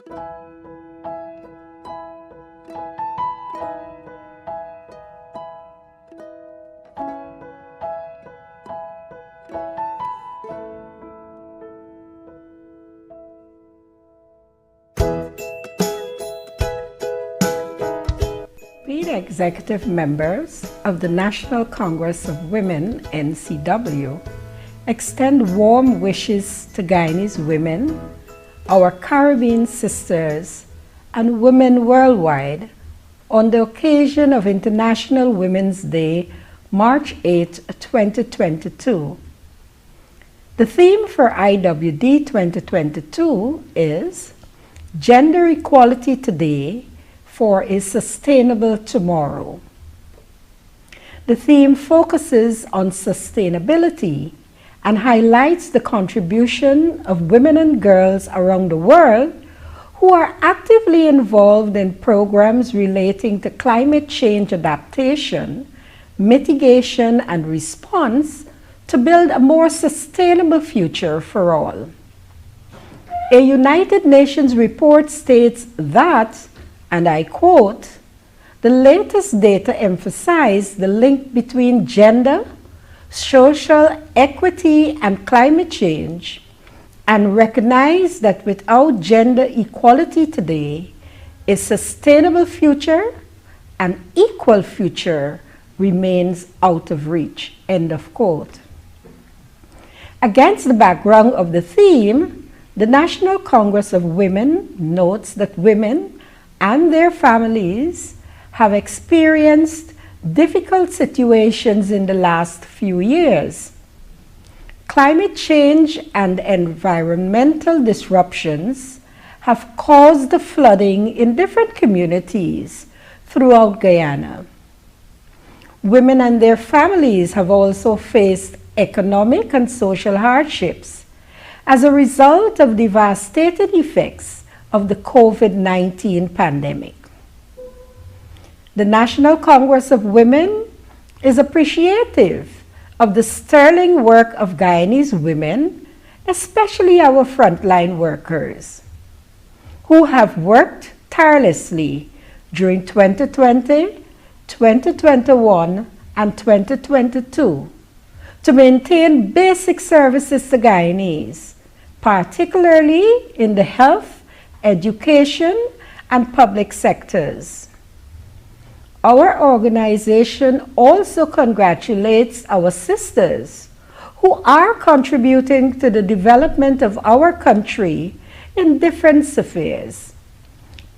We, the executive members of the National Congress of Women, NCW, extend warm wishes to Guyanese women, our Caribbean sisters, and women worldwide on the occasion of International Women's Day, March 8, 2022. The theme for IWD 2022 is Gender Equality Today for a Sustainable Tomorrow. The theme focuses on sustainability and highlights the contribution of women and girls around the world who are actively involved in programs relating to climate change adaptation, mitigation, and response to build a more sustainable future for all. A United Nations report states that, and I quote, "The latest data emphasize the link between gender, social equity, and climate change, and recognize that without gender equality today, a sustainable future and equal future remains out of reach." End of quote. Against the background of the theme, the National Congress of Women notes that women and their families have experienced difficult situations in the last few years. Climate change and environmental disruptions have caused the flooding in different communities throughout Guyana. Women and their families have also faced economic and social hardships as a result of devastating effects of the COVID-19 pandemic. The National Congress of Women is appreciative of the sterling work of Guyanese women, especially our frontline workers, who have worked tirelessly during 2020, 2021, and 2022 to maintain basic services to Guyanese, particularly in the health, education, and public sectors. Our organization also congratulates our sisters who are contributing to the development of our country in different spheres: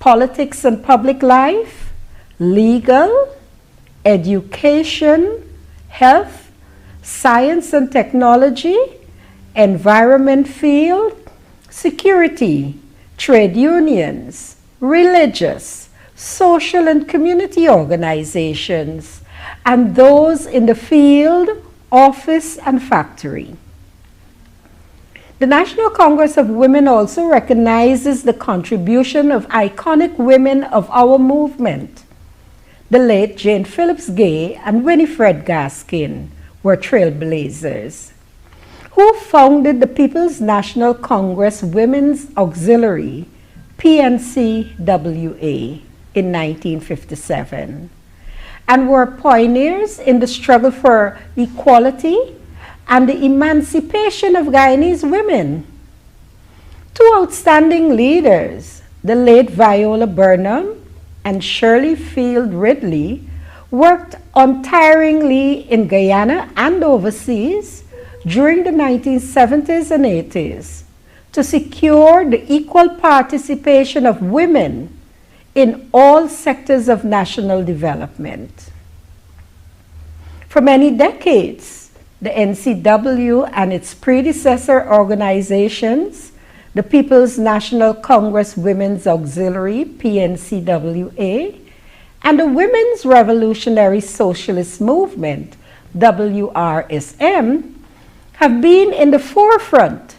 politics and public life, legal, education, health, science and technology, environment field, security, trade unions, religious, social and community organizations, and those in the field, office, and factory. The National Congress of Women also recognizes the contribution of iconic women of our movement. The late Jane Phillips Gay and Winifred Gaskin were trailblazers, who founded the People's National Congress Women's Auxiliary, NCW, in 1957, and were pioneers in the struggle for equality and the emancipation of Guyanese women. Two outstanding leaders, the late Viola Burnham and Shirley Field Ridley, worked untiringly in Guyana and overseas during the 1970s and 80s to secure the equal participation of women in all sectors of national development. For many decades, the NCW and its predecessor organizations, the People's National Congress Women's Auxiliary, PNCWA, and the Women's Revolutionary Socialist Movement, WRSM, have been in the forefront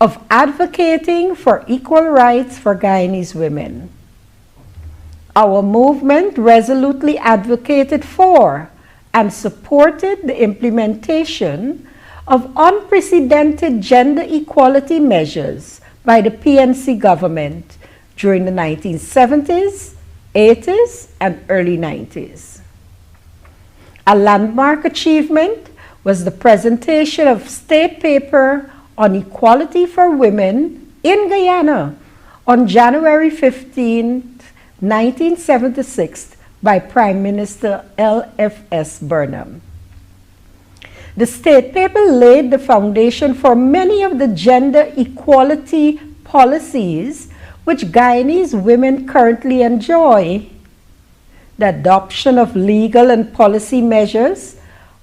of advocating for equal rights for Guyanese women. Our movement resolutely advocated for and supported the implementation of unprecedented gender equality measures by the PNC government during the 1970s, 80s, and early 90s. A landmark achievement was the presentation of State Paper on Equality for Women in Guyana on January 15, 1976 by Prime Minister L.F.S. Burnham. The State Paper laid the foundation for many of the gender equality policies which Guyanese women currently enjoy. The adoption of legal and policy measures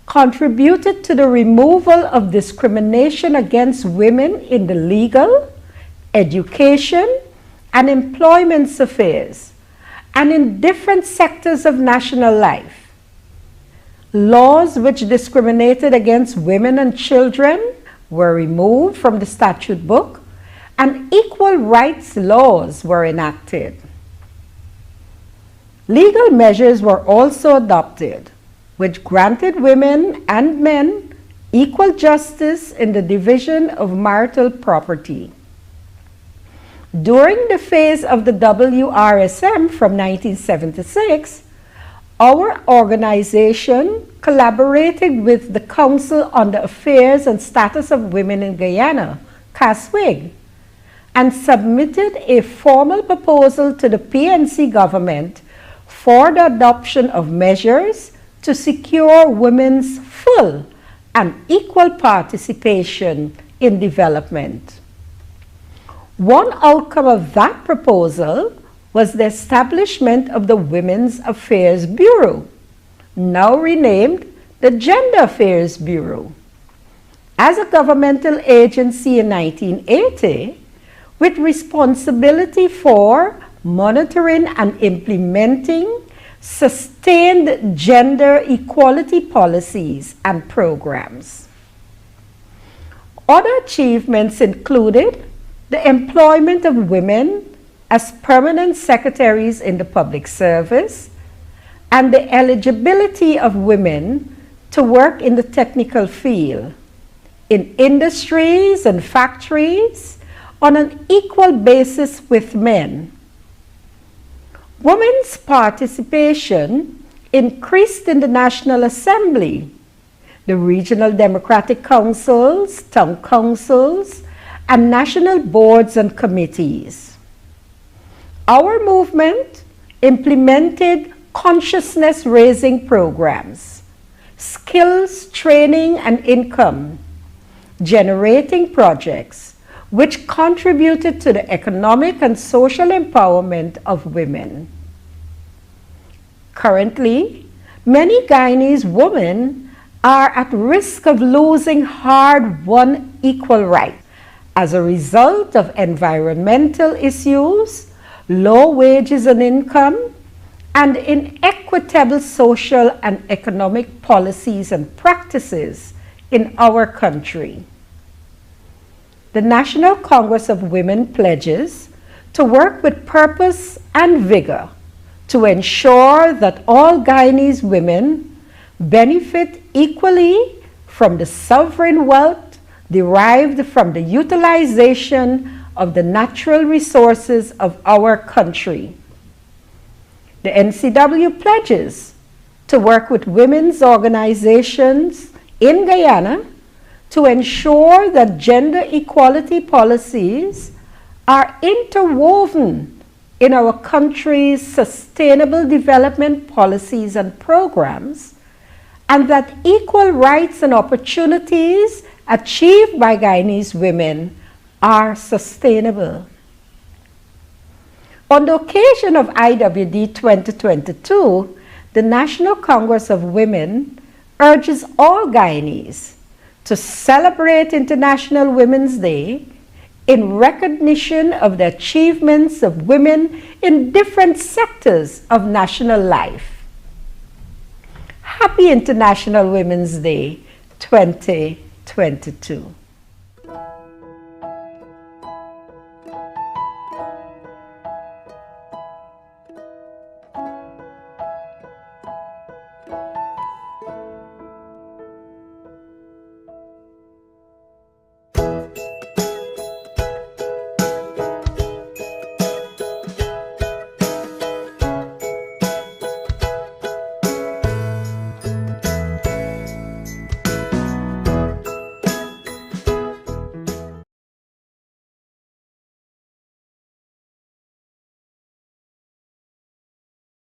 contributed to the removal of discrimination against women in the legal, education, and employment spheres, and in different sectors of national life. Laws which discriminated against women and children were removed from the statute book, and equal rights laws were enacted. Legal measures were also adopted, which granted women and men equal justice in the division of marital property. During the phase of the WRSM from 1976, our organization collaborated with the Council on the Affairs and Status of Women in Guyana, CASWIG, and submitted a formal proposal to the PNC government for the adoption of measures to secure women's full and equal participation in development. One outcome of that proposal was the establishment of the Women's Affairs Bureau, now renamed the Gender Affairs Bureau. As a governmental agency in 1980, with responsibility for monitoring and implementing sustained gender equality policies and programs. Other achievements included the employment of women as permanent secretaries in the public service and the eligibility of women to work in the technical field, in industries and factories on an equal basis with men. Women's participation increased in the National Assembly, the regional democratic councils, town councils, and national boards and committees. Our movement implemented consciousness-raising programs, skills training and income, generating projects, which contributed to the economic and social empowerment of women. Currently, many Guyanese women are at risk of losing hard-won equal rights as a result of environmental issues, low wages and income, and inequitable social and economic policies and practices in our country. The National Congress of Women pledges to work with purpose and vigor to ensure that all Guyanese women benefit equally from the sovereign wealth derived from the utilization of the natural resources of our country. The NCW pledges to work with women's organizations in Guyana to ensure that gender equality policies are interwoven in our country's sustainable development policies and programs, and that equal rights and opportunities achieved by Guyanese women are sustainable. On the occasion of IWD 2022, the National Congress of Women urges all Guyanese to celebrate International Women's Day in recognition of the achievements of women in different sectors of national life. Happy International Women's Day 2022.